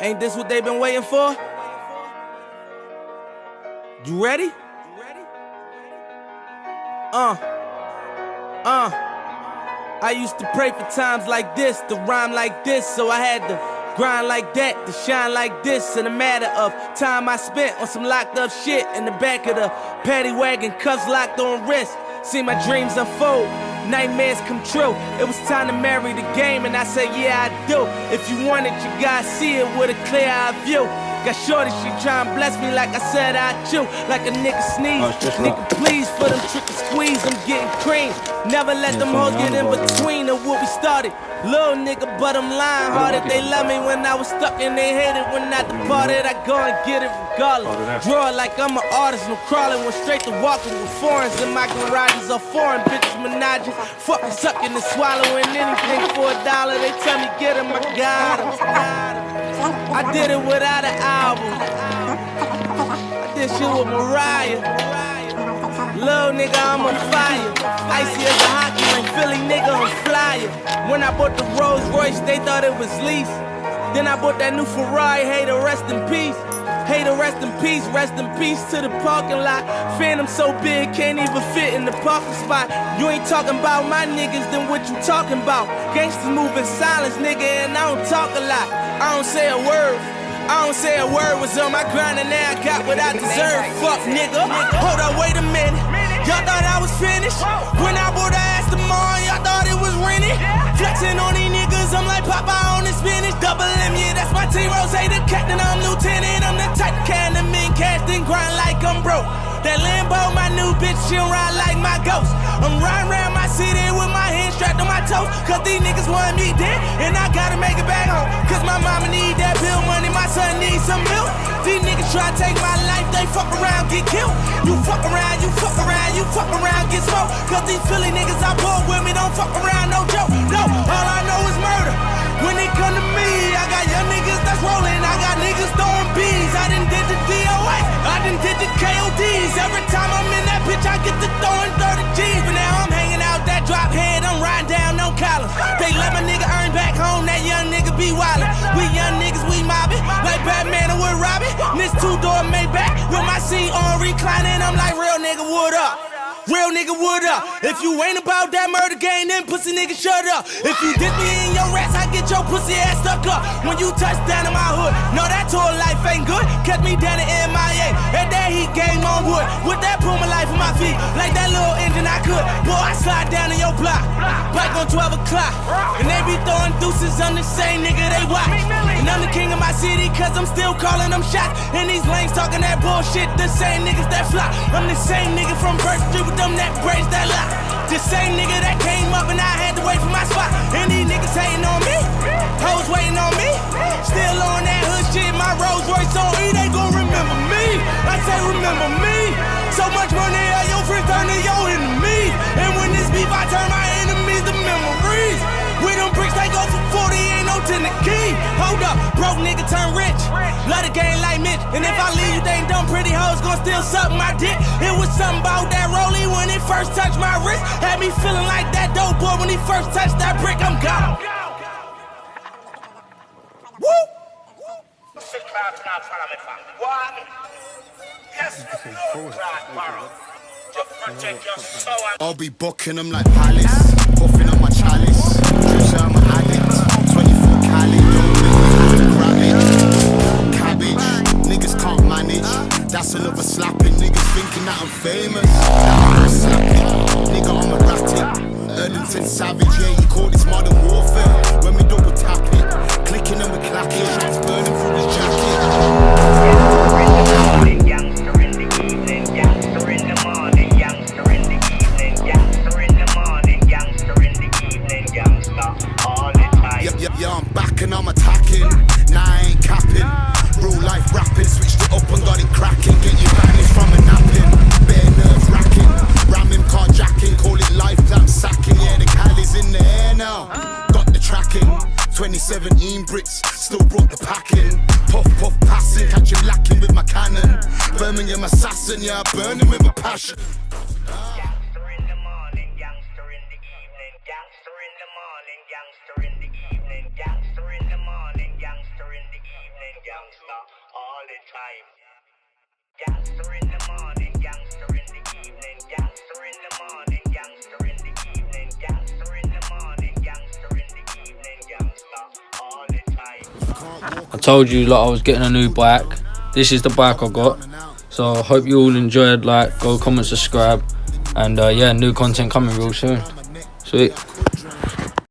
Ain't this what they been waiting for? You ready? I used to pray for times like this, to rhyme like this, so I had to grind like that, to shine like this. In a matter of time I spent on some locked up shit in the back of the paddy wagon, cuffs locked on wrist. See my dreams unfold, nightmares come true. It was time to marry the game, and I said, yeah, I do. If you want it, you gotta see it with a clear eye view. Got shorty, she tryin' bless me like I said I chew. Like a nigga sneeze, nigga please for them trick and squeeze, I'm getting cream. Never let them hoes get in between of what we started. Little nigga, but I'm lying hearted. They love me when I was stuck and they hated when I departed. I go and get it regardless. Draw it like I'm an artist, no crawling. Went straight to walking with foreigns in my garages are foreign bitches menaging. Fucking sucking and swallowing anything for $1. They tell me get him, I got him. I did it without an album. I did shit with Mariah. Little nigga, I'm on fire. Icy as a hockey ring, Philly nigga on flyer. When I bought the Rolls Royce, they thought it was lease. Then I bought that new Ferrari, hey to rest in peace. Hey to rest in peace to the parking lot. Phantom so big, can't even fit in the parking spot. You ain't talking about my niggas, then what you talking about? Gangsters move in silence, nigga, and I don't talk a lot. I don't say a word. I don't say a word, was on my grind and now I got what I deserve. Fuck nigga, hold up, wait a minute. Y'all thought I was finished? When I bought the ass tomorrow, y'all thought it was rented? Flexing on these niggas, I'm like Popeye on the spinach. Double M, yeah, that's my team. Rose, the captain, I'm lieutenant. I'm the type of can the men cash, then grind like I'm broke. That Lambo, my new bitch, she'll ride like my ghost. I'm riding around my city with my hands strapped on my toes. Cause these niggas want me dead, and I gotta make it back home. Cause my mama need that bill money, my son needs some milk. These niggas try to take my life, they fuck around, get killed. You fuck around, you fuck around, you fuck around, get smoked. Cause these Philly niggas I pull with me don't fuck around, no joke. No, all I know is murder. When it come to me, I got young niggas that's rolling, I got niggas throwing bees. I done did the DOA, I done did the KODs. Every time I'm in that bitch, I get to throwing 30 G's. But now I'm hanging out that drop head, I'm riding down on columns. They let my nigga earn back home, that young nigga be wildin'. We young niggas, we mobbin', like Batman and with Robin. This two-door Maybach, with my seat on reclining, I'm like, real nigga, what up? Real nigga, what up? If you ain't about that murder game, then pussy nigga, shut up. If you dip me in your rats, I get your pussy ass stuck up. When you touch down in my hood, no, that tour life ain't good. Catch me down in MIA, and that heat game on wood. With that Puma life on my feet, like that little engine I could. Boy, I slide down in your block, bike on 12 o'clock. And they be throwing deuces, I'm the same nigga they watch. And I'm the king of my city, cause I'm still calling them shots. And these lanes talking that bullshit, the same niggas that flop. I'm the same nigga from First Street with them that braids that lock. The same nigga that came up and I had to wait for my spot. And these niggas hating on me, hoes waiting on me. Still on that hood shit, my Rolls Royce on E, they gon' remember me. I say remember me. So much money at your friends turn to your enemies. And when this beef, I turn my enemies to memories. We them bricks, they go for 40, ain't no 10 the key. Hold up, broke nigga turn rich. Love the game like Mitch. And if I leave you, they ain't dumb pretty hoes gon' still suck my dick. It was something about that rollie when it first touched my wrist. Had me feeling like that dope boy when he first touched that brick, I'm gone. Woo! I'll be booking them like Palace, puffing on my chalice. Juice, I'm an addict, 24 cali, don't make me grab it. Cabbage, niggas can't manage. That's another slapping, niggas thinking that I'm famous. Now I'm slapping, nigga, I'm erratic. Erdington savage, yeah, you call this modern warfare. When we double tap it, clicking and we clacking, shots burning through this jacket. Yeah, I'm back and I'm attacking. Nah, I ain't capping. Real life rapping, switched it up and got it cracking. Get you banished from a napping. Bare nerves racking. Ramming, carjacking, call it life plan sacking. Yeah, the Cali's in the air now. Got the tracking. 2017 Brits, still brought the packing. Puff, puff, passing, catch him lacking with my cannon. Birmingham assassin, yeah, I burn him with a passion. Gangster in the morning, gangster in the evening, gangster in the morning, gangster in the evening. all the time. Gangster in the morning, gangster in the evening, gangster in the morning, gangster in the evening, gangster in the morning, gangster in the evening, gangster all the time. I told you like I was getting a new bike. This is the bike I got. So I hope you all enjoyed. Like, go comment, subscribe, and yeah, new content coming real soon. Sweet.